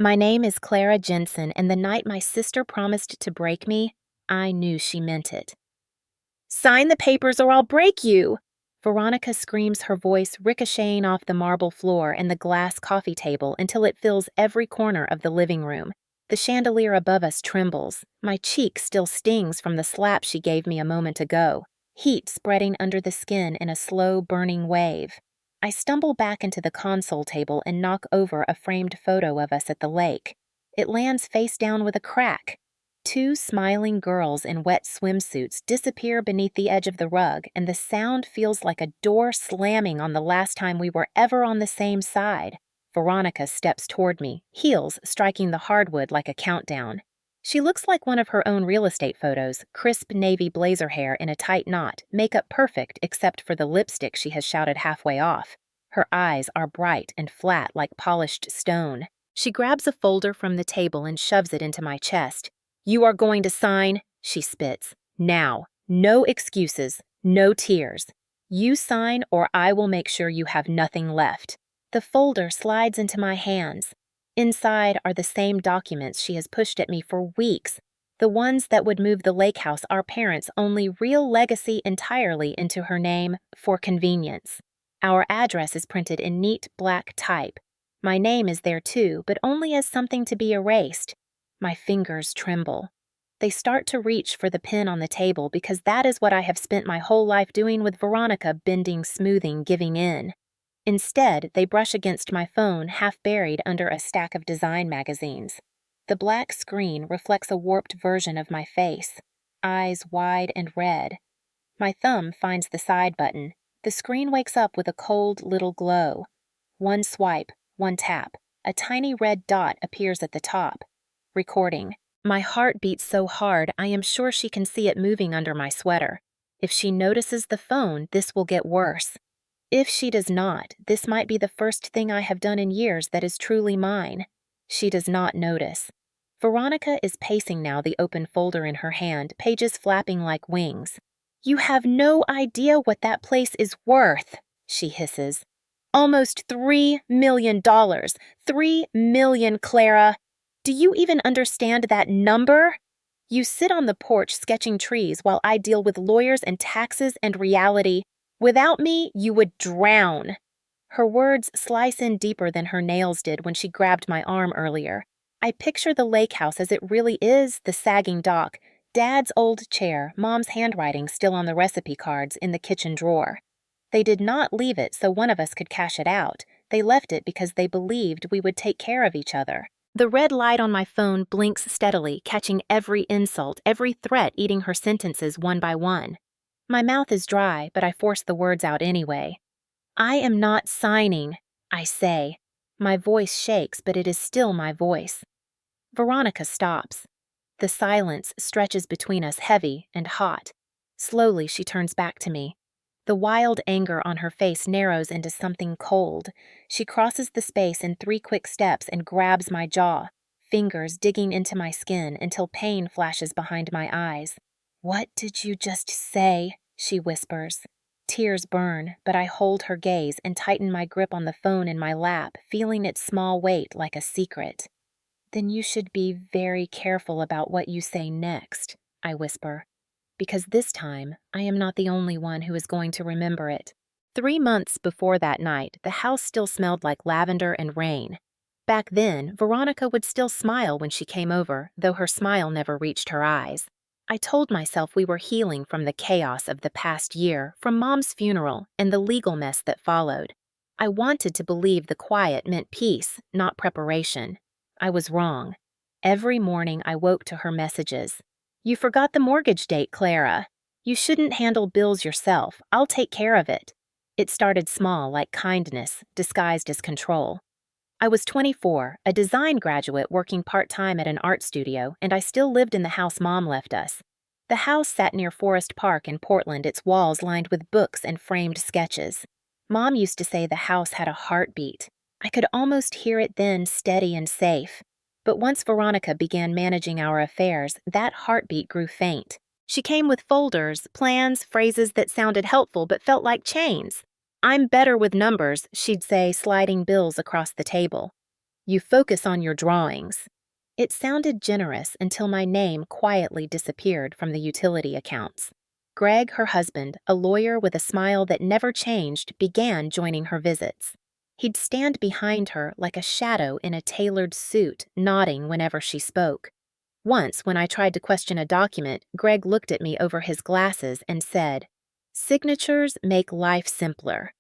My name is Clara Jensen, and the night my sister promised to break me, I knew she meant it. Sign the papers or I'll break you! Veronica screams, her voice ricocheting off the marble floor and the glass coffee table until it fills every corner of the living room. The chandelier above us trembles. My cheek still stings from the slap she gave me a moment ago, heat spreading under the skin in a slow, burning wave. I stumble back into the console table and knock over a framed photo of us at the lake. It lands face down with a crack. Two smiling girls in wet swimsuits disappear beneath the edge of the rug, and the sound feels like a door slamming on the last time we were ever on the same side. Veronica steps toward me, heels striking the hardwood like a countdown. She looks like one of her own real estate photos, crisp navy blazer hair in a tight knot, makeup perfect except for the lipstick she has shouted halfway off. Her eyes are bright and flat like polished stone. She grabs a folder from the table and shoves it into my chest. You are going to sign, she spits. Now. No excuses. No tears. You sign or I will make sure you have nothing left. The folder slides into my hands. Inside are the same documents she has pushed at me for weeks, the ones that would move the lake house, our parents' only real legacy, entirely into her name for convenience. Our address is printed in neat black type. My name is there too, but only as something to be erased. My fingers tremble. They start to reach for the pen on the table because that is what I have spent my whole life doing with Veronica, bending, smoothing, giving in. Instead, they brush against my phone, half buried under a stack of design magazines. The black screen reflects a warped version of my face, eyes wide and red. My thumb finds the side button. The screen wakes up with a cold little glow. One swipe, one tap. A tiny red dot appears at the top. Recording. My heart beats so hard I am sure she can see it moving under my sweater. If she notices the phone, this will get worse. If she does not, this might be the first thing I have done in years that is truly mine. She does not notice. Veronica is pacing now, the open folder in her hand, pages flapping like wings. You have no idea what that place is worth, she hisses. Almost $3 million. $3 million, Clara. Do you even understand that number? You sit on the porch sketching trees while I deal with lawyers and taxes and reality. Without me, you would drown. Her words slice in deeper than her nails did when she grabbed my arm earlier. I picture the lake house as it really is, the sagging dock, Dad's old chair, Mom's handwriting still on the recipe cards in the kitchen drawer. They did not leave it so one of us could cash it out. They left it because they believed we would take care of each other. The red light on my phone blinks steadily, catching every insult, every threat eating her sentences one by one. My mouth is dry, but I force the words out anyway. I am not signing, I say. My voice shakes, but it is still my voice. Veronica stops. The silence stretches between us, heavy and hot. Slowly, she turns back to me. The wild anger on her face narrows into something cold. She crosses the space in 3 quick steps and grabs my jaw, fingers digging into my skin until pain flashes behind my eyes. What did you just say? She whispers. Tears burn, but I hold her gaze and tighten my grip on the phone in my lap, feeling its small weight like a secret. Then you should be very careful about what you say next, I whisper. Because this time, I am not the only one who is going to remember it. 3 months before that night, the house still smelled like lavender and rain. Back then, Veronica would still smile when she came over, though her smile never reached her eyes. I told myself we were healing from the chaos of the past year, from Mom's funeral and the legal mess that followed. I wanted to believe the quiet meant peace, not preparation. I was wrong. Every morning I woke to her messages. You forgot the mortgage date, Clara. You shouldn't handle bills yourself. I'll take care of it. It started small, like kindness, disguised as control. I was 24, a design graduate working part-time at an art studio, and I still lived in the house Mom left us. The house sat near Forest Park in Portland, its walls lined with books and framed sketches. Mom used to say the house had a heartbeat. I could almost hear it then, steady and safe. But once Veronica began managing our affairs, that heartbeat grew faint. She came with folders, plans, phrases that sounded helpful but felt like chains. I'm better with numbers, she'd say, sliding bills across the table. You focus on your drawings." It sounded generous until my name quietly disappeared from the utility accounts. Greg, her husband, a lawyer with a smile that never changed, began joining her visits. He'd stand behind her like a shadow in a tailored suit, nodding whenever she spoke. Once, when I tried to question a document, Greg looked at me over his glasses and said, "Signatures make life simpler."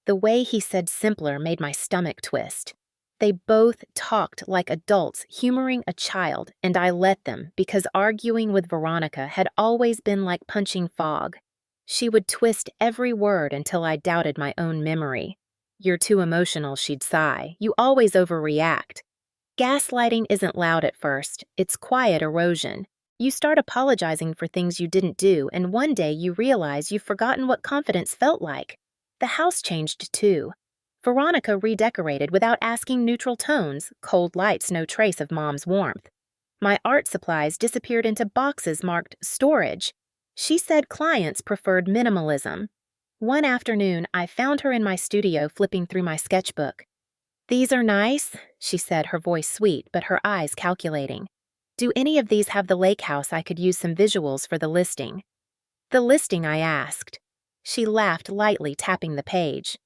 The way he said simpler made my stomach twist. They both talked like adults humoring a child, and I let them because arguing with Veronica had always been like punching fog. She would twist every word until I doubted my own memory. "You're too emotional," she'd sigh. "You always overreact." Gaslighting isn't loud at first, it's quiet erosion. You start apologizing for things you didn't do, and one day you realize you've forgotten what confidence felt like. The house changed too. Veronica redecorated without asking neutral tones, cold lights, no trace of Mom's warmth. My art supplies disappeared into boxes marked storage. She said clients preferred minimalism. One afternoon, I found her in my studio flipping through my sketchbook. "These are nice," she said, her voice sweet, but her eyes calculating. "Do any of these have the lake house? I could use some visuals for the listing." "The listing?" I asked. She laughed lightly, tapping the page.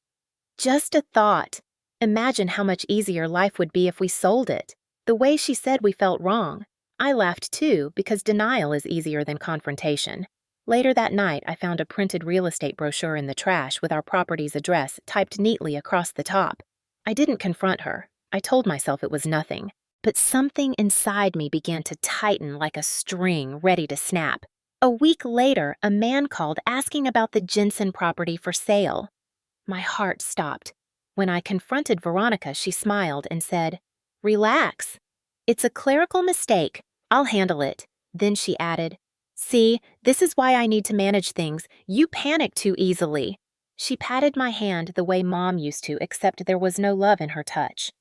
"Just a thought. Imagine how much easier life would be if we sold it." The way she said we felt wrong. I laughed too, because denial is easier than confrontation. Later that night, I found a printed real estate brochure in the trash with our property's address typed neatly across the top. I didn't confront her. I told myself it was nothing. But something inside me began to tighten like a string ready to snap. A week later, a man called asking about the Jensen property for sale. My heart stopped. When I confronted Veronica, she smiled and said, "Relax. It's a clerical mistake. I'll handle it." Then she added, "See, this is why I need to manage things. You panic too easily." She patted my hand the way Mom used to, except there was no love in her touch.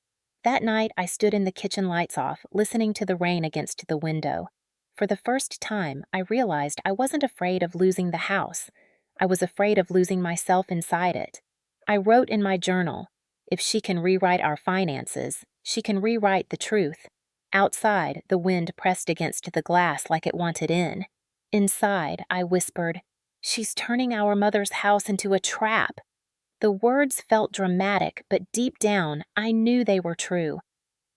That night, I stood in the kitchen lights off, listening to the rain against the window. For the first time, I realized I wasn't afraid of losing the house. I was afraid of losing myself inside it. I wrote in my journal, "If she can rewrite our finances, she can rewrite the truth." Outside, the wind pressed against the glass like it wanted in. Inside, I whispered, "She's turning our mother's house into a trap." The words felt dramatic, but deep down, I knew they were true.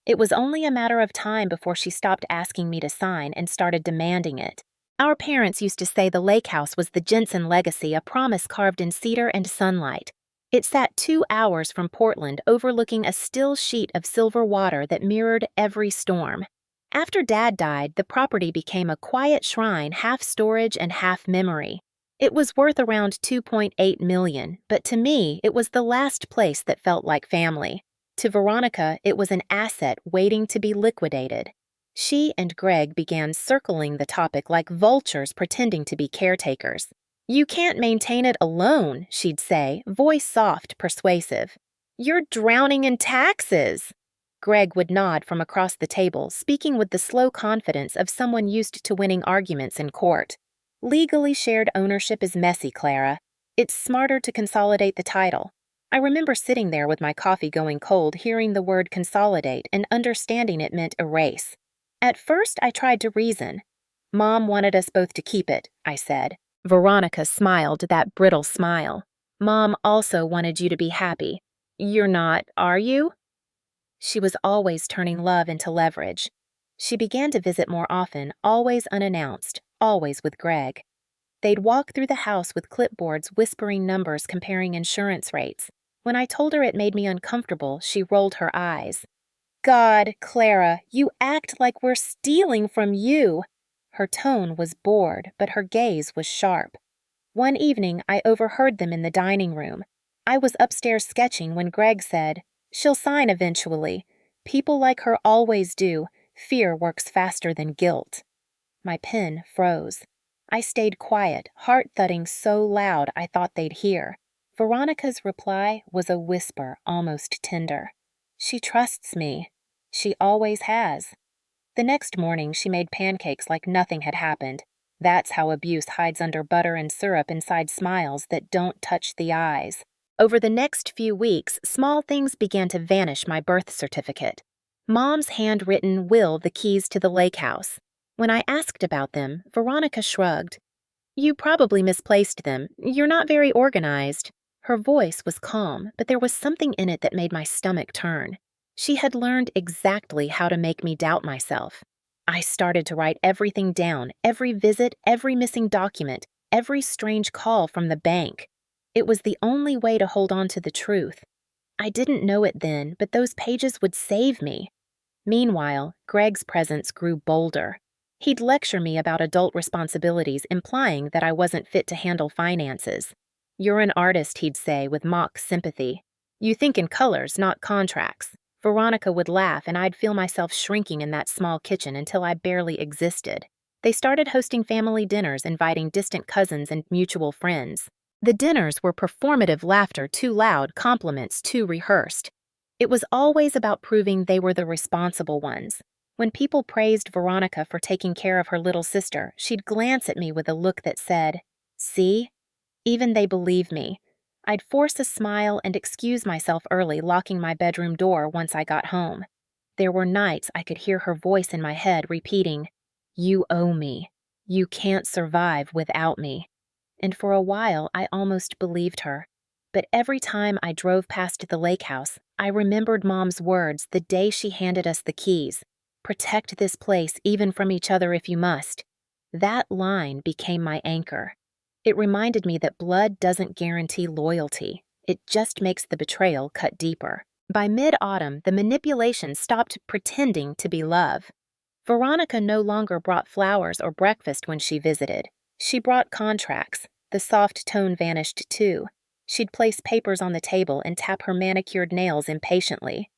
It was only a matter of time before she stopped asking me to sign and started demanding it. Our parents used to say the lake house was the Jensen legacy, a promise carved in cedar and sunlight. It sat 2 hours from Portland, overlooking a still sheet of silver water that mirrored every storm. After Dad died, the property became a quiet shrine, half storage and half memory. It was worth around $2.8 million, but to me, it was the last place that felt like family. To Veronica, it was an asset waiting to be liquidated. She and Greg began circling the topic like vultures pretending to be caretakers. "You can't maintain it alone," she'd say, voice soft, persuasive. "You're drowning in taxes." Greg would nod from across the table, speaking with the slow confidence of someone used to winning arguments in court. "Legally shared ownership is messy, Clara. It's smarter to consolidate the title." I remember sitting there with my coffee going cold, hearing the word consolidate and understanding it meant erase. At first, I tried to reason. "Mom wanted us both to keep it," I said. Veronica smiled that brittle smile. "Mom also wanted you to be happy. You're not, are you?" She was always turning love into leverage. She began to visit more often, always unannounced, always with Greg. They'd walk through the house with clipboards whispering numbers comparing insurance rates. When I told her it made me uncomfortable, she rolled her eyes. "God, Clara, you act like we're stealing from you." Her tone was bored, but her gaze was sharp. One evening, I overheard them in the dining room. I was upstairs sketching when Greg said, "She'll sign eventually. People like her always do. Fear works faster than guilt." My pen froze. I stayed quiet, heart thudding so loud I thought they'd hear. Veronica's reply was a whisper, almost tender. "She trusts me. She always has." The next morning, she made pancakes like nothing had happened. That's how abuse hides under butter and syrup inside smiles that don't touch the eyes. Over the next few weeks, small things began to vanish my birth certificate. Mom's handwritten will the keys to the lake house. When I asked about them, Veronica shrugged. You probably misplaced them. You're not very organized. Her voice was calm, but there was something in it that made my stomach turn. She had learned exactly how to make me doubt myself. I started to write everything down, every visit, every missing document, every strange call from the bank. It was the only way to hold on to the truth. I didn't know it then, but those pages would save me. Meanwhile, Greg's presence grew bolder. He'd lecture me about adult responsibilities, implying that I wasn't fit to handle finances. You're an artist, he'd say with mock sympathy. You think in colors, not contracts. Veronica would laugh, and I'd feel myself shrinking in that small kitchen until I barely existed. They started hosting family dinners, inviting distant cousins and mutual friends. The dinners were performative laughter too loud, compliments too rehearsed. It was always about proving they were the responsible ones. When people praised Veronica for taking care of her little sister, she'd glance at me with a look that said, "See? Even they believe me." I'd force a smile and excuse myself early, locking my bedroom door once I got home. There were nights I could hear her voice in my head repeating, "You owe me. You can't survive without me." And for a while, I almost believed her. But every time I drove past the lake house, I remembered Mom's words the day she handed us the keys. Protect this place even from each other if you must. That line became my anchor. It reminded me that blood doesn't guarantee loyalty. It just makes the betrayal cut deeper. By mid-autumn, the manipulation stopped pretending to be love. Veronica no longer brought flowers or breakfast when she visited. She brought contracts. The soft tone vanished too. She'd place papers on the table and tap her manicured nails impatiently.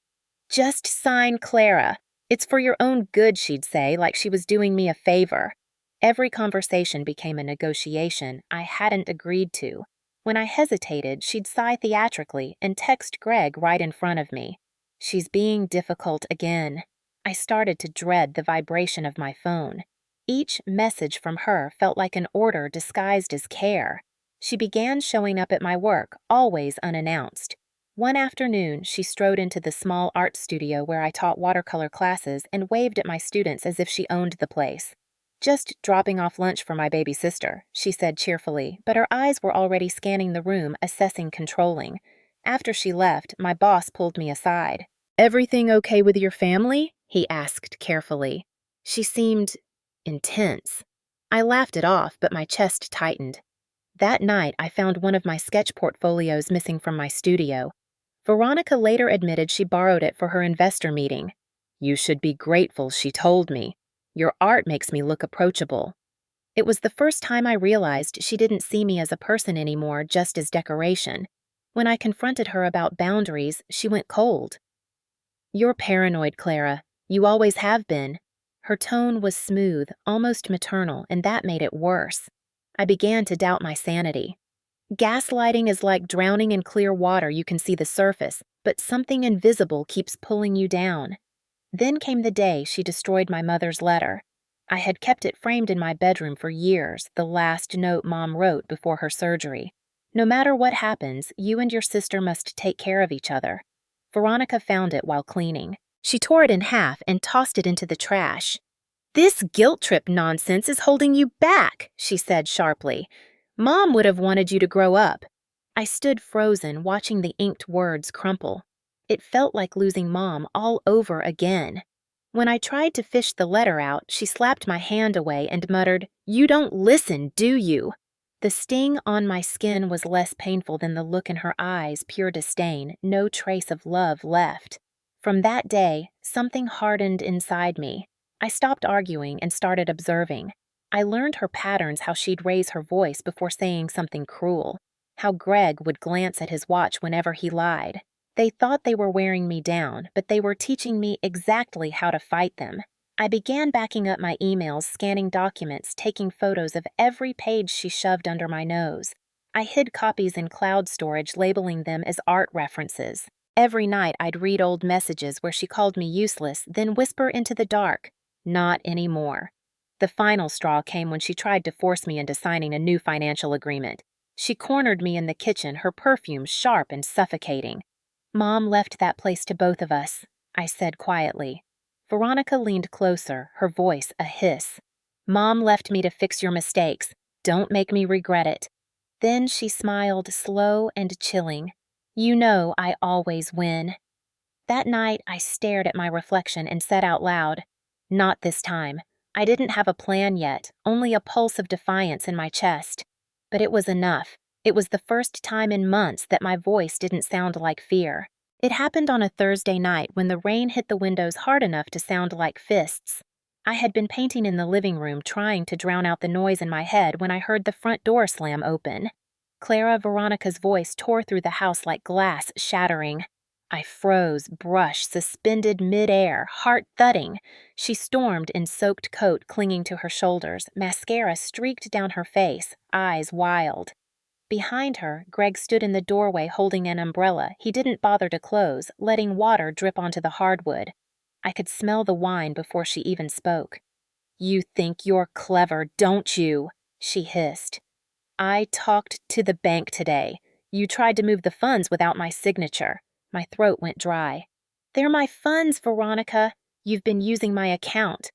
"Just sign, Clara. It's for your own good," she'd say, like she was doing me a favor. Every conversation became a negotiation I hadn't agreed to. When I hesitated, she'd sigh theatrically and text Greg right in front of me. She's being difficult again. I started to dread the vibration of my phone. Each message from her felt like an order disguised as care. She began showing up at my work, always unannounced. One afternoon, she strode into the small art studio where I taught watercolor classes and waved at my students as if she owned the place. "Just dropping off lunch for my baby sister," she said cheerfully, but her eyes were already scanning the room, assessing, controlling. After she left, my boss pulled me aside. "Everything okay with your family?" he asked carefully. She seemed intense. I laughed it off, but my chest tightened. That night, I found one of my sketch portfolios missing from my studio. Veronica later admitted she borrowed it for her investor meeting. "You should be grateful," she told me. "Your art makes me look approachable." It was the first time I realized she didn't see me as a person anymore, just as decoration. When I confronted her about boundaries, she went cold. "You're paranoid, Clara. You always have been." Her tone was smooth, almost maternal, and that made it worse. I began to doubt my sanity. Gaslighting is like drowning in clear water. You can see the surface, but something invisible keeps pulling you down. Then came the day she destroyed my mother's letter. I had kept it framed in my bedroom for years, the last note Mom wrote before her surgery. "No matter what happens, you and your sister must take care of each other." Veronica found it while cleaning. She tore it in half and tossed it into the trash. "This guilt trip nonsense is holding you back," she said sharply. "Mom would have wanted you to grow up." I stood frozen, watching the inked words crumple. It felt like losing Mom all over again. When I tried to fish the letter out, she slapped my hand away and muttered, "You don't listen, do you?" The sting on my skin was less painful than the look in her eyes, pure disdain, no trace of love left. From that day, something hardened inside me. I stopped arguing and started observing. I learned her patterns, how she'd raise her voice before saying something cruel, how Greg would glance at his watch whenever he lied. They thought they were wearing me down, but they were teaching me exactly how to fight them. I began backing up my emails, scanning documents, taking photos of every page she shoved under my nose. I hid copies in cloud storage, labeling them as art references. Every night I'd read old messages where she called me useless, then whisper into the dark, "Not anymore." The final straw came when she tried to force me into signing a new financial agreement. She cornered me in the kitchen, her perfume sharp and suffocating. Mom left that place to both of us. I said quietly. Veronica leaned closer, her voice a hiss. Mom left me to fix your mistakes. Don't make me regret it. Then she smiled slow and chilling. You know I always win. That night, I stared at my reflection and said out loud, not this time. I didn't have a plan yet, only a pulse of defiance in my chest. But it was enough. It was the first time in months that my voice didn't sound like fear. It happened on a Thursday night when the rain hit the windows hard enough to sound like fists. I had been painting in the living room trying to drown out the noise in my head when I heard the front door slam open. Clara Veronica's voice tore through the house like glass shattering. I froze, brush suspended mid-air, heart thudding. She stormed in soaked coat clinging to her shoulders, mascara streaked down her face, eyes wild. Behind her, Greg stood in the doorway holding an umbrella he didn't bother to close, letting water drip onto the hardwood. I could smell the wine before she even spoke. You think you're clever, don't you? She hissed. I talked to the bank today. You tried to move the funds without my signature. My throat went dry. They're my funds, Veronica. You've been using my account.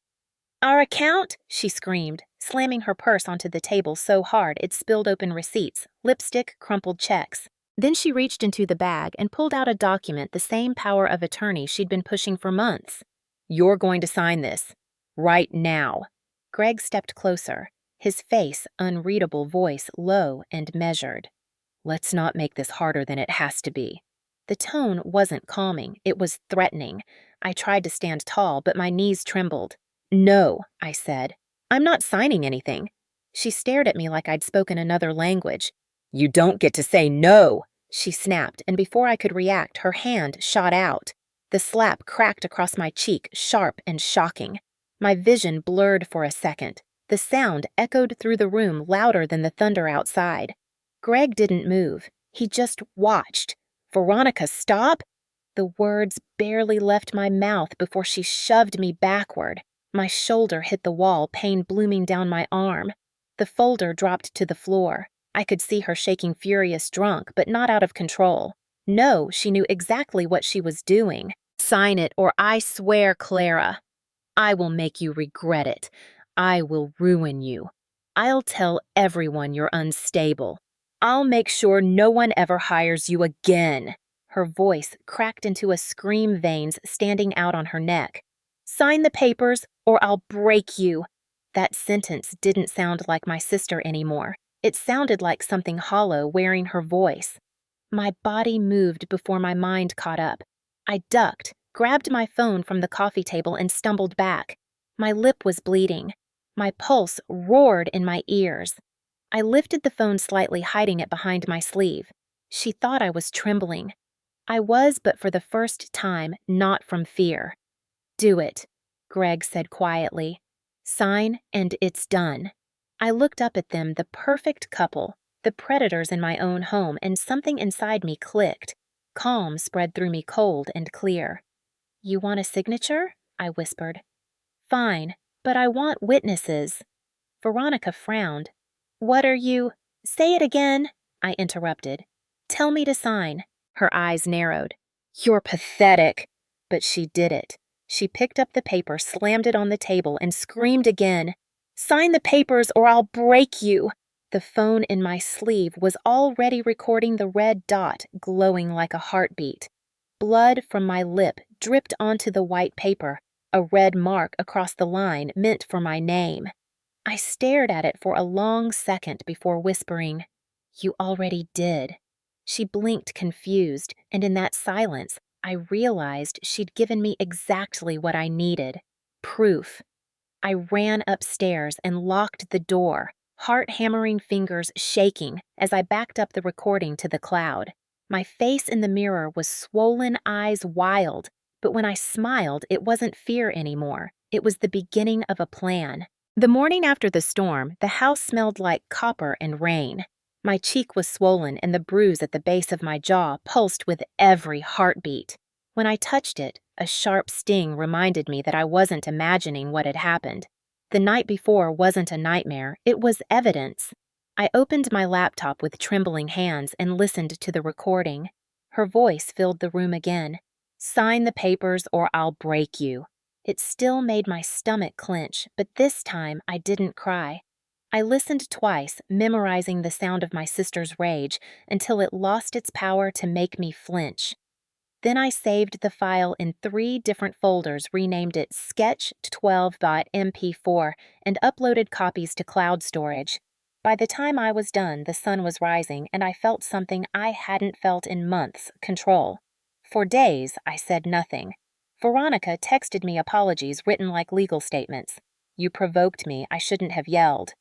Our account? She screamed, slamming her purse onto the table so hard it spilled open receipts, lipstick, crumpled checks. Then she reached into the bag and pulled out a document the same power of attorney she'd been pushing for months. You're going to sign this. Right now. Greg stepped closer, his face unreadable, voice low and measured. Let's not make this harder than it has to be. The tone wasn't calming, it was threatening. I tried to stand tall, but my knees trembled. No, I said. I'm not signing anything. She stared at me like I'd spoken another language. You don't get to say no, she snapped, and before I could react, her hand shot out. The slap cracked across my cheek, sharp and shocking. My vision blurred for a second. The sound echoed through the room louder than the thunder outside. Greg didn't move. He just watched. Veronica, stop! The words barely left my mouth before she shoved me backward. My shoulder hit the wall, pain blooming down my arm. The folder dropped to the floor. I could see her shaking furious drunk, but not out of control. No, she knew exactly what she was doing. Sign it, or I swear, Clara. I will make you regret it. I will ruin you. I'll tell everyone you're unstable. I'll make sure no one ever hires you again. Her voice cracked into a scream, veins standing out on her neck. Sign the papers, or I'll break you. That sentence didn't sound like my sister anymore. It sounded like something hollow wearing her voice. My body moved before my mind caught up. I ducked, grabbed my phone from the coffee table and stumbled back. My lip was bleeding. My pulse roared in my ears. I lifted the phone slightly, hiding it behind my sleeve. She thought I was trembling. I was, but for the first time, not from fear. Do it, Greg said quietly. Sign, and it's done. I looked up at them, the perfect couple, the predators in my own home, and something inside me clicked. Calm spread through me, cold and clear. You want a signature? I whispered. Fine, but I want witnesses. Veronica frowned. What are you? Say it again, I interrupted. Tell me to sign. Her eyes narrowed. You're pathetic. But she did it. She picked up the paper, slammed it on the table, and screamed again. Sign the papers or I'll break you. The phone in my sleeve was already recording the red dot, glowing like a heartbeat. Blood from my lip dripped onto the white paper, a red mark across the line meant for my name. I stared at it for a long second before whispering, You already did. She blinked confused, and in that silence, I realized she'd given me exactly what I needed. Proof. I ran upstairs and locked the door, heart-hammering fingers shaking as I backed up the recording to the cloud. My face in the mirror was swollen, eyes wild, but when I smiled, it wasn't fear anymore. It was the beginning of a plan. The morning after the storm, the house smelled like copper and rain. My cheek was swollen and the bruise at the base of my jaw pulsed with every heartbeat. When I touched it, a sharp sting reminded me that I wasn't imagining what had happened. The night before wasn't a nightmare, it was evidence. I opened my laptop with trembling hands and listened to the recording. Her voice filled the room again. Sign the papers or I'll break you. It still made my stomach clench, but this time I didn't cry. I listened twice, memorizing the sound of my sister's rage, until it lost its power to make me flinch. Then I saved the file in 3 different folders, renamed it sketch12.mp4, and uploaded copies to cloud storage. By the time I was done, the sun was rising, and I felt something I hadn't felt in months: control. For days, I said nothing. Veronica texted me apologies written like legal statements. You provoked me, I shouldn't have yelled.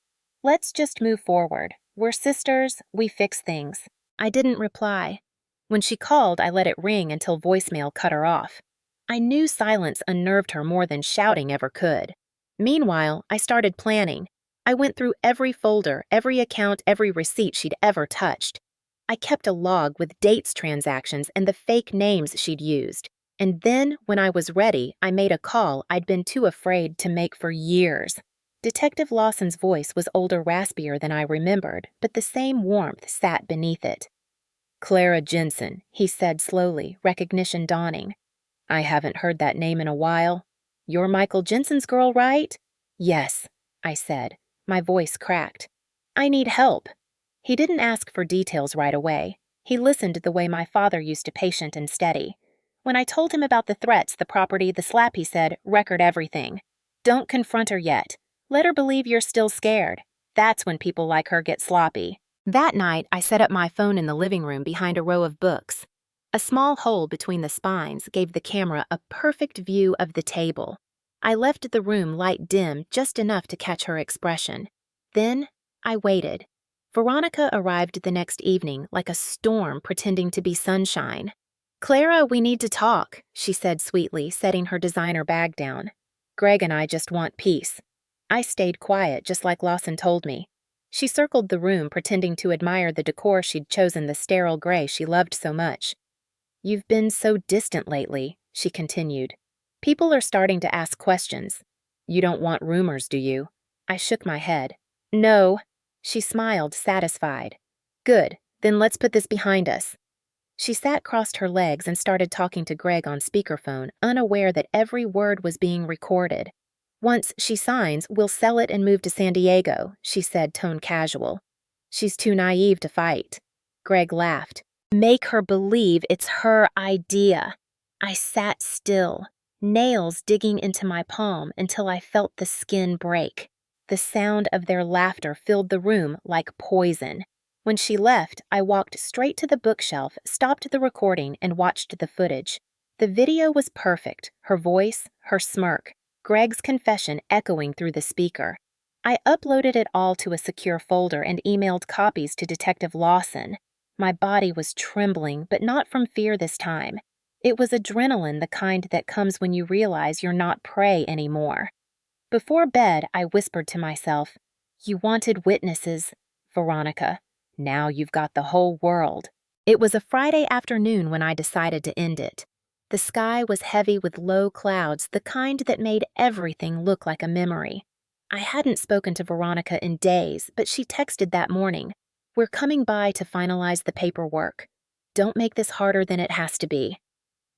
Let's just move forward. We're sisters, we fix things. I didn't reply. When she called, I let it ring until voicemail cut her off. I knew silence unnerved her more than shouting ever could. Meanwhile, I started planning. I went through every folder, every account, every receipt she'd ever touched. I kept a log with dates, transactions, and the fake names she'd used. And then, when I was ready, I made a call I'd been too afraid to make for years. Detective Lawson's voice was older, raspier than I remembered, but the same warmth sat beneath it. Clara Jensen, he said slowly, recognition dawning. I haven't heard that name in a while. You're Michael Jensen's girl, right? Yes, I said. My voice cracked. I need help. He didn't ask for details right away. He listened the way my father used to, patient and steady. When I told him about the threats, the property, the slap, he said, record everything. Don't confront her yet. Let her believe you're still scared. That's when people like her get sloppy. That night, I set up my phone in the living room behind a row of books. A small hole between the spines gave the camera a perfect view of the table. I left the room light dim, just enough to catch her expression. Then, I waited. Veronica arrived the next evening like a storm pretending to be sunshine. Clara, we need to talk, she said sweetly, setting her designer bag down. Greg and I just want peace. I stayed quiet, just like Lawson told me. She circled the room, pretending to admire the decor she'd chosen, the sterile gray she loved so much. You've been so distant lately, she continued. People are starting to ask questions. You don't want rumors, do you? I shook my head. No. She smiled, satisfied. Good, then let's put this behind us. She sat crossed her legs and started talking to Greg on speakerphone, unaware that every word was being recorded. Once she signs, we'll sell it and move to San Diego, she said, tone casual. She's too naive to fight. Greg laughed. Make her believe it's her idea. I sat still, nails digging into my palm until I felt the skin break. The sound of their laughter filled the room like poison. When she left, I walked straight to the bookshelf, stopped the recording, and watched the footage. The video was perfect, her voice, her smirk, Greg's confession echoing through the speaker. I uploaded it all to a secure folder and emailed copies to Detective Lawson. My body was trembling, but not from fear this time. It was adrenaline, the kind that comes when you realize you're not prey anymore. Before bed, I whispered to myself, You wanted witnesses, Veronica. Now you've got the whole world. It was a Friday afternoon when I decided to end it. The sky was heavy with low clouds, the kind that made everything look like a memory. I hadn't spoken to Veronica in days, but she texted that morning. We're coming by to finalize the paperwork. Don't make this harder than it has to be.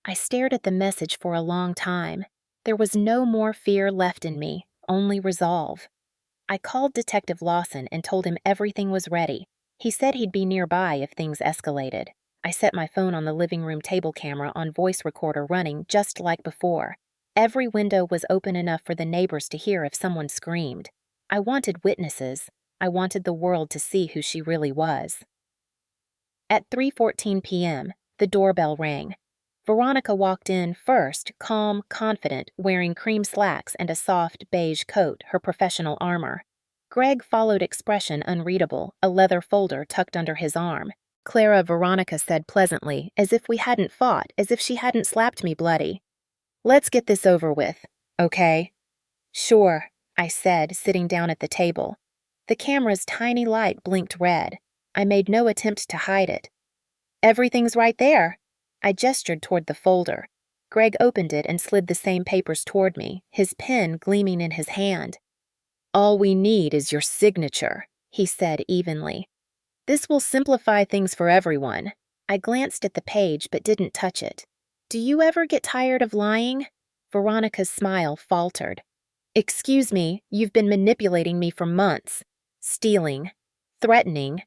I stared at the message for a long time. There was no more fear left in me, only resolve. I called Detective Lawson and told him everything was ready. He said he'd be nearby if things escalated. I set my phone on the living room table camera on voice recorder running just like before. Every window was open enough for the neighbors to hear if someone screamed. I wanted witnesses. I wanted the world to see who she really was. At 3:14 p.m., the doorbell rang. Veronica walked in first, calm, confident, wearing cream slacks and a soft beige coat, her professional armor. Greg followed, expression unreadable, a leather folder tucked under his arm. Clara, Veronica said pleasantly, as if we hadn't fought, as if she hadn't slapped me bloody. Let's get this over with, okay? Sure, I said, sitting down at the table. The camera's tiny light blinked red. I made no attempt to hide it. Everything's right there. I gestured toward the folder. Greg opened it and slid the same papers toward me, his pen gleaming in his hand. All we need is your signature, he said evenly. This will simplify things for everyone. I glanced at the page but didn't touch it. Do you ever get tired of lying? Veronica's smile faltered. Excuse me, you've been manipulating me for months. Stealing. Threatening.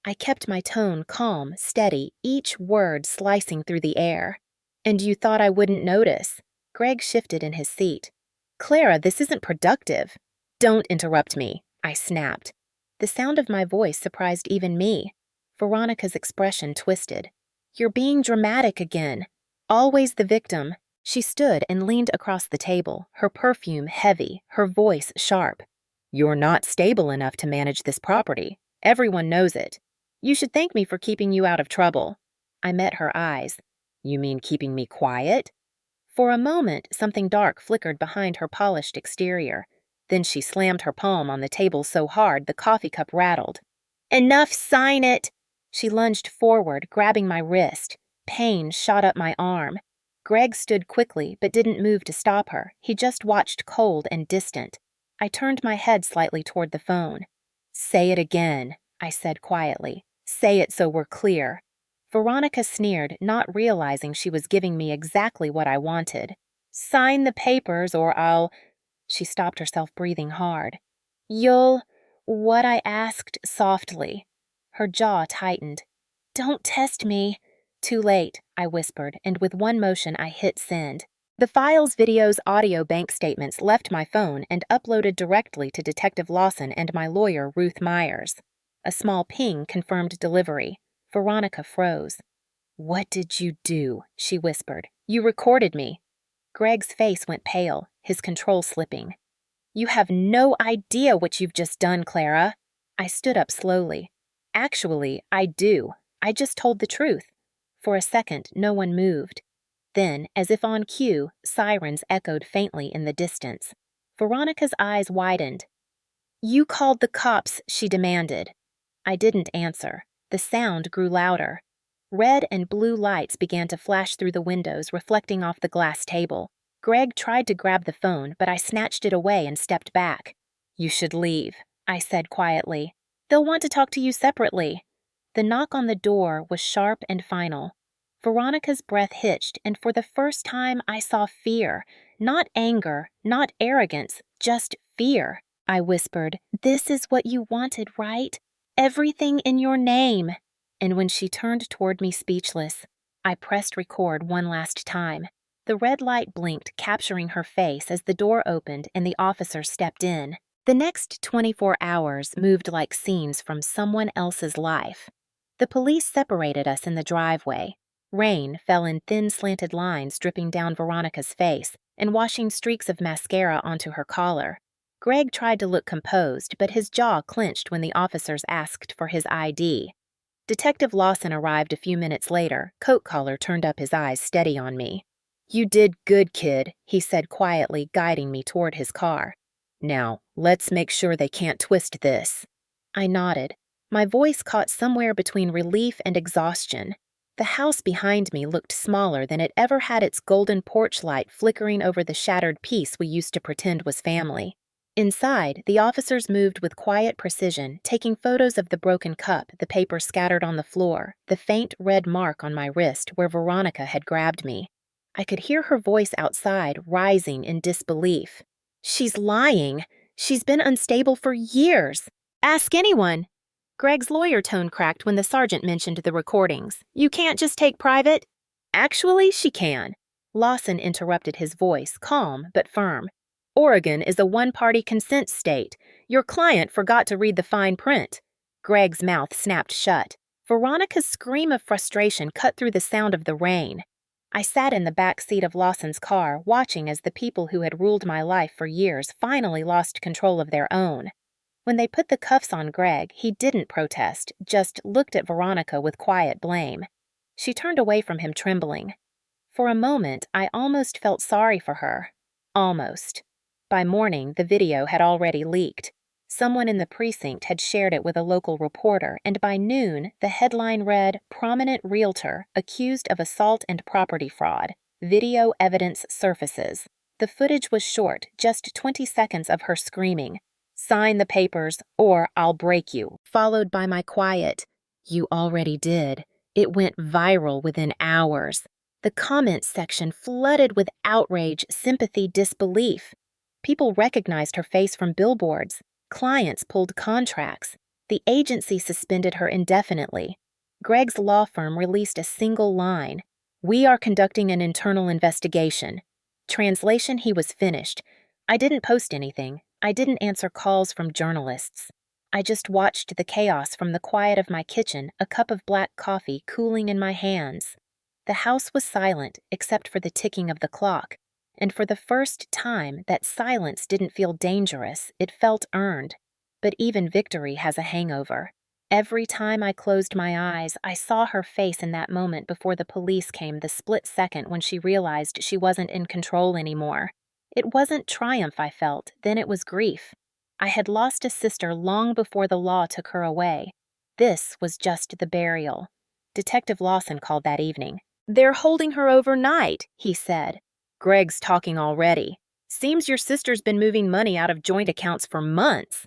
I kept my tone calm, steady, each word slicing through the air. And you thought I wouldn't notice. Greg shifted in his seat. Clara, this isn't productive. Don't interrupt me, I snapped. The sound of my voice surprised even me. Veronica's expression twisted. You're being dramatic again. Always the victim. She stood and leaned across the table, her perfume heavy, her voice sharp. You're not stable enough to manage this property. Everyone knows it. You should thank me for keeping you out of trouble. I met her eyes. You mean keeping me quiet? For a moment, something dark flickered behind her polished exterior. Then she slammed her palm on the table so hard the coffee cup rattled. Enough, sign it! She lunged forward, grabbing my wrist. Pain shot up my arm. Greg stood quickly, but didn't move to stop her. He just watched cold and distant. I turned my head slightly toward the phone. Say it again, I said quietly. Say it so we're clear. Veronica sneered, not realizing she was giving me exactly what I wanted. Sign the papers or I'll... She stopped herself, breathing hard. You'll... What I asked softly. Her jaw tightened. Don't test me. Too late, I whispered, and with one motion I hit send. The files, videos, audio, bank statements left my phone and uploaded directly to Detective Lawson and my lawyer, Ruth Myers. A small ping confirmed delivery. Veronica froze. What did you do? She whispered. You recorded me. Greg's face went pale, his control slipping. You have no idea what you've just done, Clara. I stood up slowly. Actually, I do. I just told the truth. For a second, no one moved. Then, as if on cue, sirens echoed faintly in the distance. Veronica's eyes widened. You called the cops, she demanded. I didn't answer. The sound grew louder. Red and blue lights began to flash through the windows, reflecting off the glass table. Greg tried to grab the phone, but I snatched it away and stepped back. You should leave, I said quietly. They'll want to talk to you separately. The knock on the door was sharp and final. Veronica's breath hitched, and for the first time I saw fear. Not anger, not arrogance, just fear. I whispered, This is what you wanted, right? Everything in your name. And when she turned toward me speechless, I pressed record one last time. The red light blinked, capturing her face as the door opened and the officer stepped in. The next 24 hours moved like scenes from someone else's life. The police separated us in the driveway. Rain fell in thin slanted lines dripping down Veronica's face and washing streaks of mascara onto her collar. Greg tried to look composed, but his jaw clenched when the officers asked for his ID. Detective Lawson arrived a few minutes later, coat collar turned up, his eyes steady on me. You did good, kid, he said quietly, guiding me toward his car. Now, let's make sure they can't twist this. I nodded. My voice caught somewhere between relief and exhaustion. The house behind me looked smaller than it ever had, its golden porch light flickering over the shattered piece we used to pretend was family. Inside, the officers moved with quiet precision, taking photos of the broken cup, the paper scattered on the floor, the faint red mark on my wrist where Veronica had grabbed me. I could hear her voice outside, rising in disbelief. She's lying. She's been unstable for years. Ask anyone. Greg's lawyer tone cracked when the sergeant mentioned the recordings. You can't just take private? Actually, she can. Lawson interrupted, his voice calm but firm. Oregon is a one-party consent state. Your client forgot to read the fine print. Greg's mouth snapped shut. Veronica's scream of frustration cut through the sound of the rain. I sat in the back seat of Lawson's car, watching as the people who had ruled my life for years finally lost control of their own. When they put the cuffs on Greg, he didn't protest, just looked at Veronica with quiet blame. She turned away from him, trembling. For a moment, I almost felt sorry for her. Almost. By morning, the video had already leaked. Someone in the precinct had shared it with a local reporter, and by noon, the headline read, Prominent Realtor Accused of Assault and Property Fraud. Video evidence surfaces. The footage was short, just 20 seconds of her screaming, Sign the papers, or I'll break you, followed by my quiet, You already did. It went viral within hours. The comments section flooded with outrage, sympathy, disbelief. People recognized her face from billboards. Clients pulled contracts. The agency suspended her indefinitely. Greg's law firm released a single line: "We are conducting an internal investigation." Translation: he was finished. I didn't post anything. I didn't answer calls from journalists. I just watched the chaos from the quiet of my kitchen, a cup of black coffee cooling in my hands. The house was silent except for the ticking of the clock, and for the first time that silence didn't feel dangerous, it felt earned. But even victory has a hangover. Every time I closed my eyes, I saw her face in that moment before the police came, the split second when she realized she wasn't in control anymore. It wasn't triumph I felt, then it was grief. I had lost a sister long before the law took her away. This was just the burial. Detective Lawson called that evening. "They're holding her overnight," he said. "Greg's talking already. Seems your sister's been moving money out of joint accounts for months."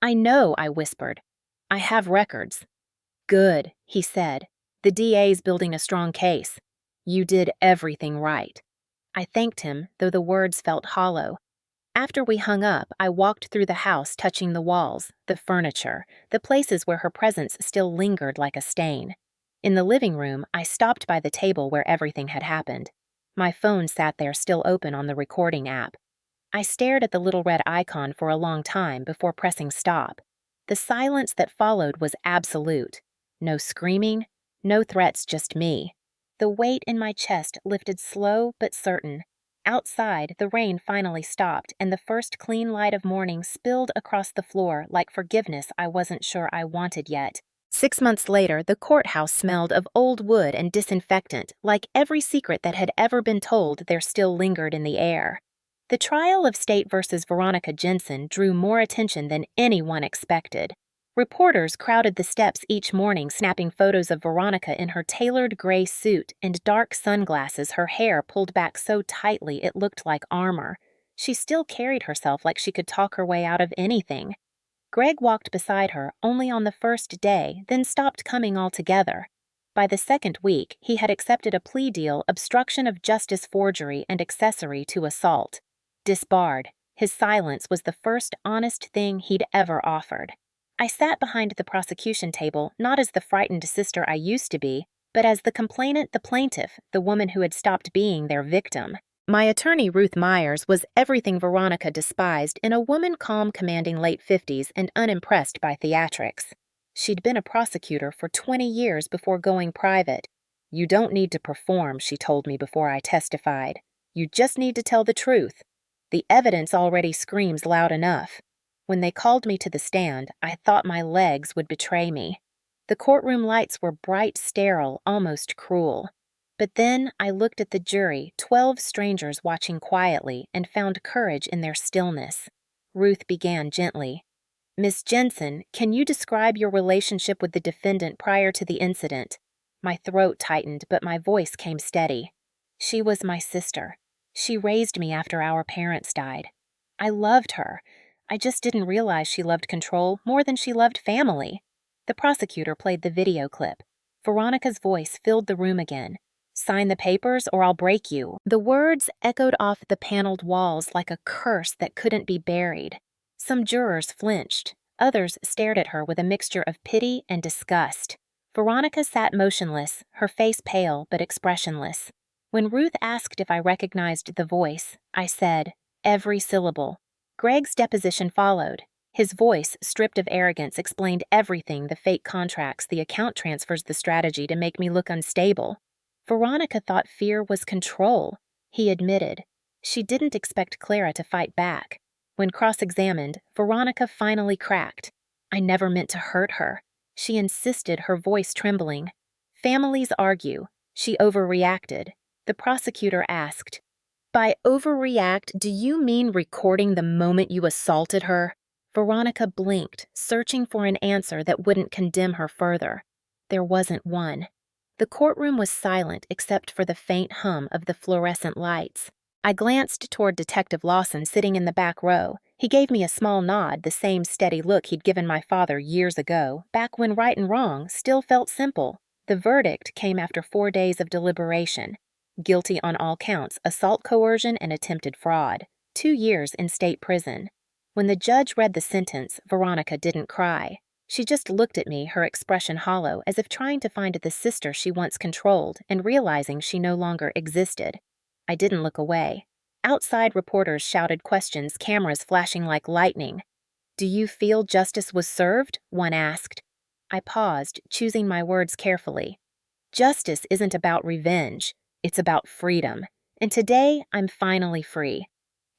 "I know," I whispered. "I have records." "Good," he said. "The DA's building a strong case. You did everything right." I thanked him, though the words felt hollow. After we hung up, I walked through the house, touching the walls, the furniture, the places where her presence still lingered like a stain. In the living room, I stopped by the table where everything had happened. My phone sat there still open on the recording app. I stared at the little red icon for a long time before pressing stop. The silence that followed was absolute. No screaming, no threats, just me. The weight in my chest lifted slow but certain. Outside, the rain finally stopped, and the first clean light of morning spilled across the floor like forgiveness I wasn't sure I wanted yet. 6 months later, the courthouse smelled of old wood and disinfectant, like every secret that had ever been told there still lingered in the air. The trial of State versus Veronica Jensen drew more attention than anyone expected. Reporters crowded the steps each morning, snapping photos of Veronica in her tailored gray suit and dark sunglasses, her hair pulled back so tightly it looked like armor. She still carried herself like she could talk her way out of anything. Greg walked beside her only on the first day, then stopped coming altogether. By the second week, he had accepted a plea deal: obstruction of justice forgery and accessory to assault. Disbarred, his silence was the first honest thing he'd ever offered. I sat behind the prosecution table, not as the frightened sister I used to be, but as the complainant, the plaintiff, the woman who had stopped being their victim. My attorney, Ruth Myers, was everything Veronica despised in a woman calm, commanding late 50s and unimpressed by theatrics. She'd been a prosecutor for 20 years before going private. "You don't need to perform," she told me before I testified. "You just need to tell the truth. The evidence already screams loud enough." When they called me to the stand, I thought my legs would betray me. The courtroom lights were bright, sterile, almost cruel. But then I looked at the jury, 12 strangers watching quietly, and found courage in their stillness. Ruth began gently. "Miss Jensen, can you describe your relationship with the defendant prior to the incident?" My throat tightened, but my voice came steady. "She was my sister. She raised me after our parents died. I loved her. I just didn't realize she loved control more than she loved family." The prosecutor played the video clip. Veronica's voice filled the room again. "Sign the papers or I'll break you." The words echoed off the paneled walls like a curse that couldn't be buried. Some jurors flinched. Others stared at her with a mixture of pity and disgust. Veronica sat motionless, her face pale but expressionless. When Ruth asked if I recognized the voice, I said, "Every syllable." Greg's deposition followed. His voice, stripped of arrogance, explained everything: the fake contracts, the account transfers, the strategy to make me look unstable. Veronica thought fear was control, he admitted. She didn't expect Clara to fight back. When cross-examined, Veronica finally cracked. "I never meant to hurt her." She insisted, her voice trembling. "Families argue. She overreacted." The prosecutor asked, "By overreact, do you mean recording the moment you assaulted her?" Veronica blinked, searching for an answer that wouldn't condemn her further. There wasn't one. The courtroom was silent except for the faint hum of the fluorescent lights. I glanced toward Detective Lawson sitting in the back row. He gave me a small nod, the same steady look he'd given my father years ago, back when right and wrong still felt simple. The verdict came after 4 days of deliberation. Guilty on all counts: assault, coercion, and attempted fraud. 2 years in state prison. When the judge read the sentence, Veronica didn't cry. She just looked at me, her expression hollow, as if trying to find the sister she once controlled and realizing she no longer existed. I didn't look away. Outside, reporters shouted questions, cameras flashing like lightning. "Do you feel justice was served?" one asked. I paused, choosing my words carefully. Justice isn't about revenge. It's about freedom. And today, I'm finally free.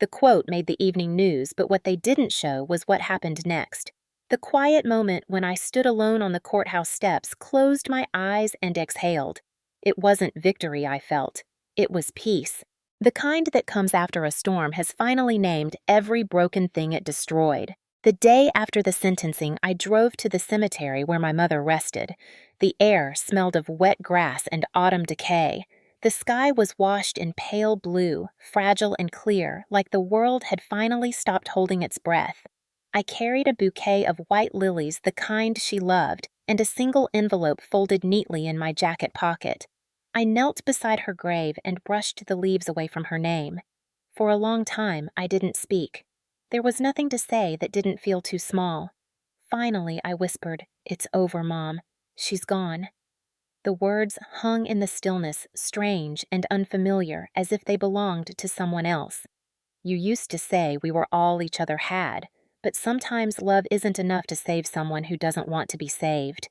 The quote made the evening news, but what they didn't show was what happened next. The quiet moment when I stood alone on the courthouse steps, closed my eyes, and exhaled. It wasn't victory I felt. It was peace. The kind that comes after a storm has finally named every broken thing it destroyed. The day after the sentencing, I drove to the cemetery where my mother rested. The air smelled of wet grass and autumn decay. The sky was washed in pale blue, fragile and clear, like the world had finally stopped holding its breath. I carried a bouquet of white lilies, the kind she loved, and a single envelope folded neatly in my jacket pocket. I knelt beside her grave and brushed the leaves away from her name. For a long time, I didn't speak. There was nothing to say that didn't feel too small. Finally, I whispered, "It's over, Mom. She's gone." The words hung in the stillness, strange and unfamiliar, as if they belonged to someone else. "You used to say we were all each other had, but sometimes love isn't enough to save someone who doesn't want to be saved."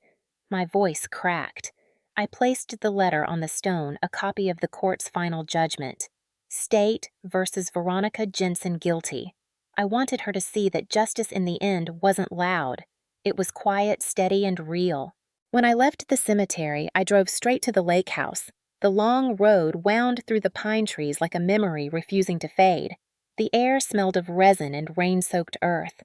My voice cracked. I placed the letter on the stone, a copy of the court's final judgment. State versus Veronica Jensen guilty. I wanted her to see that justice in the end wasn't loud. It was quiet, steady, and real. When I left the cemetery, I drove straight to the lake house. The long road wound through the pine trees like a memory refusing to fade. The air smelled of resin and rain-soaked earth.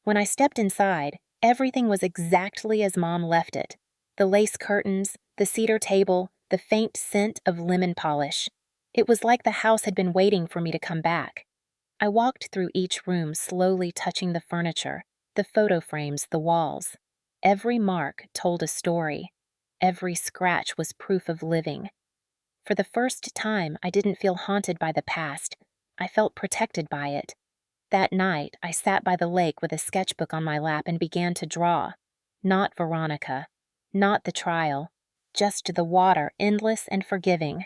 When I stepped inside, everything was exactly as Mom left it. The lace curtains, the cedar table, the faint scent of lemon polish. It was like the house had been waiting for me to come back. I walked through each room, slowly touching the furniture, the photo frames, the walls. Every mark told a story. Every scratch was proof of living. For the first time, I didn't feel haunted by the past. I felt protected by it. That night, I sat by the lake with a sketchbook on my lap and began to draw. Not Veronica. Not the trial. Just the water, endless and forgiving.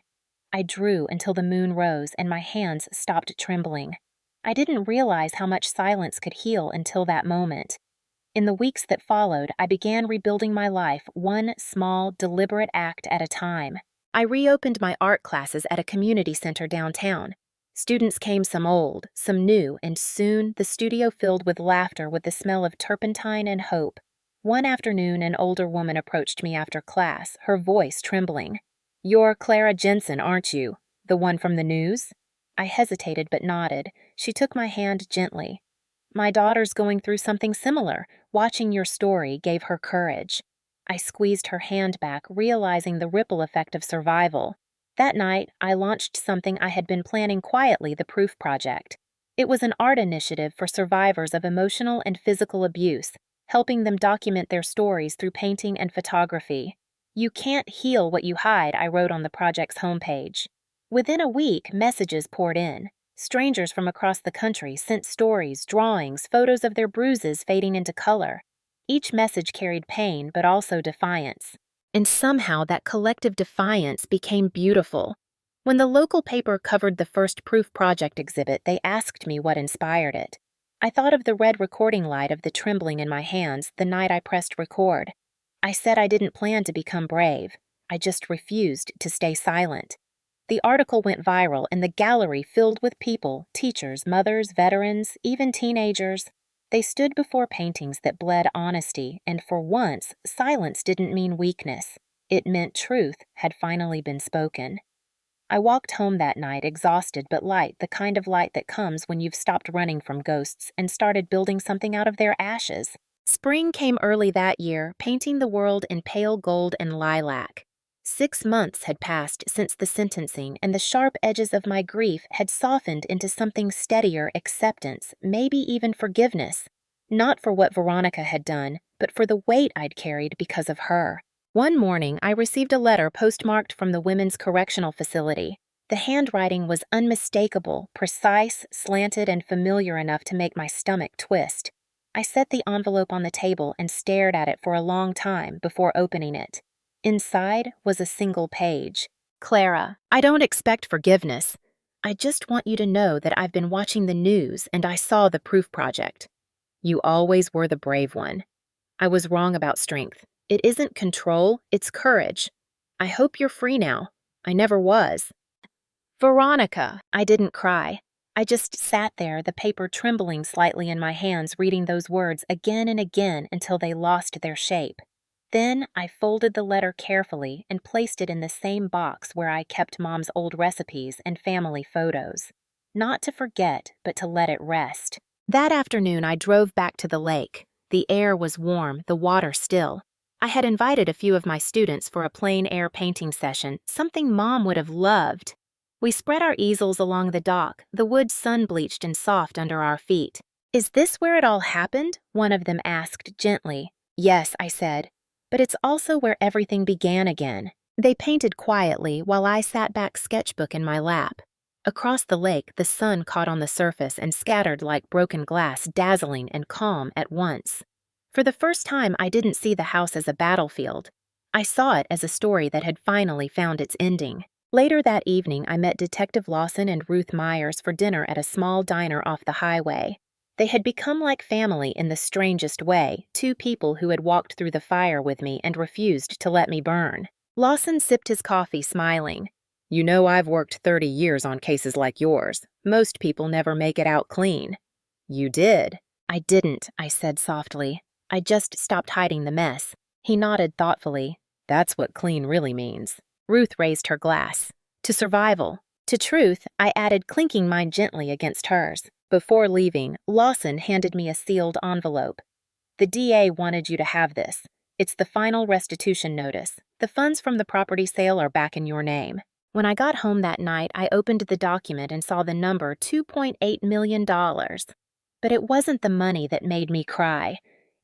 I drew until the moon rose and my hands stopped trembling. I didn't realize how much silence could heal until that moment. In the weeks that followed, I began rebuilding my life, one small, deliberate act at a time. I reopened my art classes at a community center downtown. Students came, some old, some new, and soon the studio filled with laughter with the smell of turpentine and hope. One afternoon, an older woman approached me after class, her voice trembling. "You're Clara Jensen, aren't you? The one from the news?" I hesitated but nodded. She took my hand gently. "My daughter's going through something similar. Watching your story gave her courage." I squeezed her hand back, realizing the ripple effect of survival. That night, I launched something I had been planning quietly, the Proof Project. It was an art initiative for survivors of emotional and physical abuse, helping them document their stories through painting and photography. "You can't heal what you hide," I wrote on the project's homepage. Within a week, messages poured in. Strangers from across the country sent stories, drawings, photos of their bruises fading into color. Each message carried pain, but also defiance. And somehow that collective defiance became beautiful. When the local paper covered the first Proof Project exhibit, they asked me what inspired it. I thought of the red recording light of the trembling in my hands the night I pressed record. I said I didn't plan to become brave. I just refused to stay silent. The article went viral and the gallery filled with people, teachers, mothers, veterans, even teenagers. They stood before paintings that bled honesty, and for once, silence didn't mean weakness. It meant truth had finally been spoken. I walked home that night, exhausted but light, the kind of light that comes when you've stopped running from ghosts and started building something out of their ashes. Spring came early that year, painting the world in pale gold and lilac. 6 months had passed since the sentencing, and the sharp edges of my grief had softened into something steadier: acceptance, maybe even forgiveness. Not for what Veronica had done, but for the weight I'd carried because of her. One morning, I received a letter postmarked from the Women's Correctional Facility. The handwriting was unmistakable, precise, slanted, and familiar enough to make my stomach twist. I set the envelope on the table and stared at it for a long time before opening it. Inside was a single page. Clara, I don't expect forgiveness. I just want you to know that I've been watching the news and I saw the proof project. You always were the brave one. I was wrong about strength. It isn't control, it's courage. I hope you're free now. I never was. Veronica, I didn't cry. I just sat there, the paper trembling slightly in my hands, reading those words again and again until they lost their shape. Then I folded the letter carefully and placed it in the same box where I kept Mom's old recipes and family photos. Not to forget, but to let it rest. That afternoon, I drove back to the lake. The air was warm, the water still. I had invited a few of my students for a plein air painting session, something Mom would have loved. We spread our easels along the dock, the wood sun-bleached and soft under our feet. Is this where it all happened? One of them asked gently. Yes, I said, but it's also where everything began again. They painted quietly while I sat back, sketchbook in my lap. Across the lake, the sun caught on the surface and scattered like broken glass, dazzling and calm at once. For the first time, I didn't see the house as a battlefield. I saw it as a story that had finally found its ending. Later that evening, I met Detective Lawson and Ruth Myers for dinner at a small diner off the highway. They had become like family in the strangest way, two people who had walked through the fire with me and refused to let me burn. Lawson sipped his coffee, smiling. You know, I've worked 30 years on cases like yours. Most people never make it out clean. You did. I didn't, I said softly. I just stopped hiding the mess. He nodded thoughtfully. That's what clean really means. Ruth raised her glass. To survival. To truth, I added, clinking mine gently against hers. Before leaving, Lawson handed me a sealed envelope. The DA wanted you to have this. It's the final restitution notice. The funds from the property sale are back in your name. When I got home that night, I opened the document and saw the number $2.8 million. But it wasn't the money that made me cry.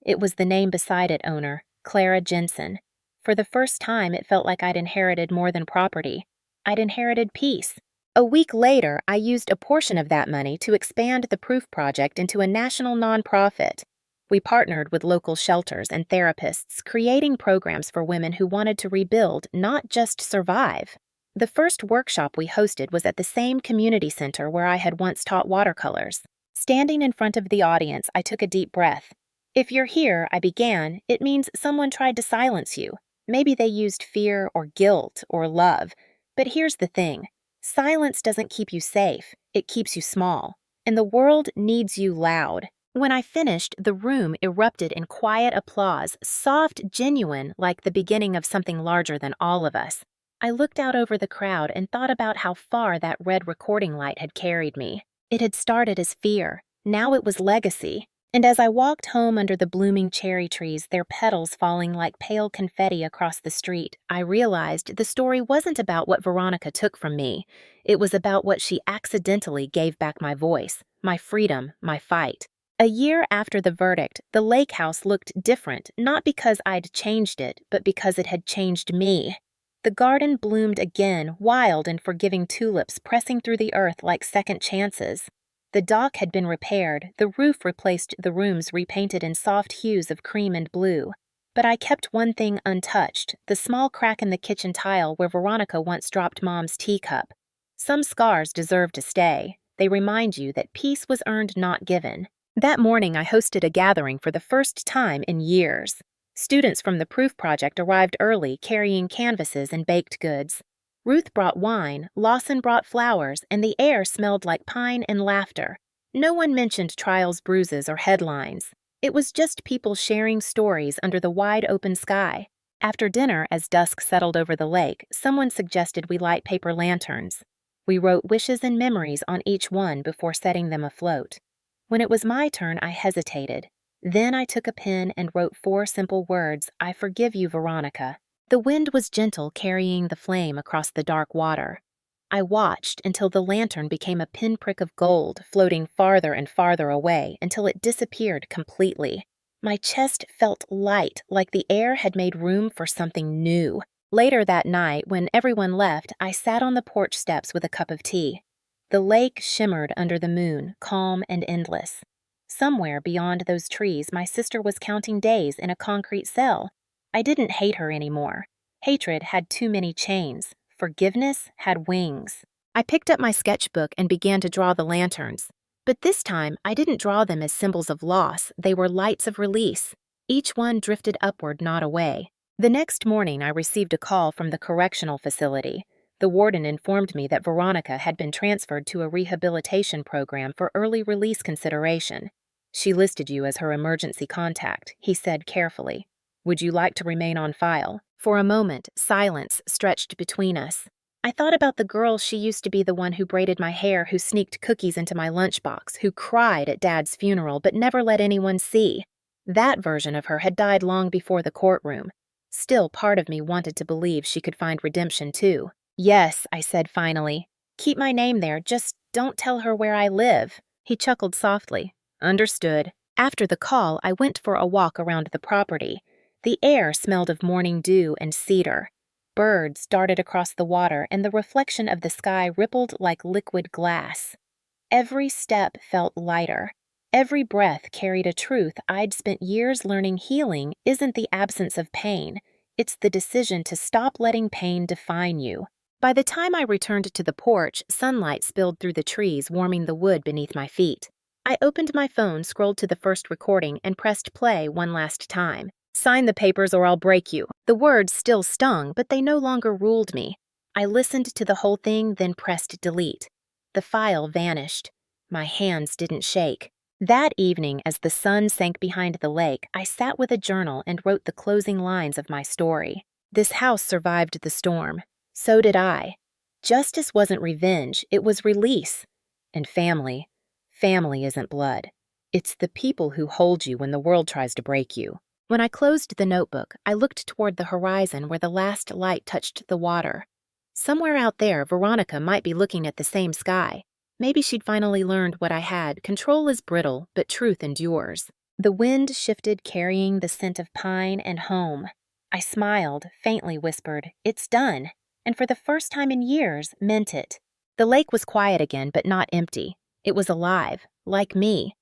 It was the name beside it, owner, Clara Jensen. For the first time, it felt like I'd inherited more than property. I'd inherited peace. A week later, I used a portion of that money to expand the Proof Project into a national nonprofit. We partnered with local shelters and therapists, creating programs for women who wanted to rebuild, not just survive. The first workshop we hosted was at the same community center where I had once taught watercolors. Standing in front of the audience, I took a deep breath. If you're here, I began, it means someone tried to silence you. Maybe they used fear or guilt or love. But here's the thing. Silence doesn't keep you safe. It keeps you small. And the world needs you loud. When I finished, the room erupted in quiet applause, soft, genuine, like the beginning of something larger than all of us. I looked out over the crowd and thought about how far that red recording light had carried me. It had started as fear. Now it was legacy. And as I walked home under the blooming cherry trees, their petals falling like pale confetti across the street, I realized the story wasn't about what Veronica took from me. It was about what she accidentally gave back: my voice, my freedom, my fight. A year after the verdict, the lake house looked different, not because I'd changed it, but because it had changed me. The garden bloomed again, wild and forgiving tulips pressing through the earth like second chances. The dock had been repaired, the roof replaced, the rooms repainted in soft hues of cream and blue. But I kept one thing untouched, the small crack in the kitchen tile where Veronica once dropped Mom's teacup. Some scars deserve to stay. They remind you that peace was earned, not given. That morning, I hosted a gathering for the first time in years. Students from the Proof Project arrived early, carrying canvases and baked goods. Ruth brought wine, Lawson brought flowers, and the air smelled like pine and laughter. No one mentioned trials, bruises, or headlines. It was just people sharing stories under the wide-open sky. After dinner, as dusk settled over the lake, someone suggested we light paper lanterns. We wrote wishes and memories on each one before setting them afloat. When it was my turn, I hesitated. Then I took a pen and wrote 4 simple words: I forgive you, Veronica. The wind was gentle, carrying the flame across the dark water. I watched until the lantern became a pinprick of gold, floating farther and farther away until it disappeared completely. My chest felt light, like the air had made room for something new. Later that night, when everyone left, I sat on the porch steps with a cup of tea. The lake shimmered under the moon, calm and endless. Somewhere beyond those trees, my sister was counting days in a concrete cell. I didn't hate her anymore. Hatred had too many chains. Forgiveness had wings. I picked up my sketchbook and began to draw the lanterns. But this time, I didn't draw them as symbols of loss. They were lights of release. Each one drifted upward, not away. The next morning, I received a call from the correctional facility. The warden informed me that Veronica had been transferred to a rehabilitation program for early release consideration. She listed you as her emergency contact, he said carefully. Would you like to remain on file? For a moment, silence stretched between us. I thought about the girl she used to be, the one who braided my hair, who sneaked cookies into my lunchbox, who cried at Dad's funeral but never let anyone see. That version of her had died long before the courtroom. Still, part of me wanted to believe she could find redemption too. Yes, I said finally. Keep my name there, just don't tell her where I live. He chuckled softly. Understood. After the call, I went for a walk around the property. The air smelled of morning dew and cedar. Birds darted across the water, and the reflection of the sky rippled like liquid glass. Every step felt lighter. Every breath carried a truth I'd spent years learning. Healing isn't the absence of pain. It's the decision to stop letting pain define you. By the time I returned to the porch, sunlight spilled through the trees, warming the wood beneath my feet. I opened my phone, scrolled to the first recording, and pressed play one last time. Sign the papers or I'll break you. The words still stung, but they no longer ruled me. I listened to the whole thing, then pressed delete. The file vanished. My hands didn't shake. That evening, as the sun sank behind the lake, I sat with a journal and wrote the closing lines of my story. This house survived the storm. So did I. Justice wasn't revenge, it was release. And family. Family isn't blood. It's the people who hold you when the world tries to break you. When I closed the notebook, I looked toward the horizon where the last light touched the water. Somewhere out there, Veronica might be looking at the same sky. Maybe she'd finally learned what I had. Control is brittle, but truth endures. The wind shifted, carrying the scent of pine and home. I smiled, faintly whispered, "It's done," and for the first time in years, meant it. The lake was quiet again, but not empty. It was alive, like me.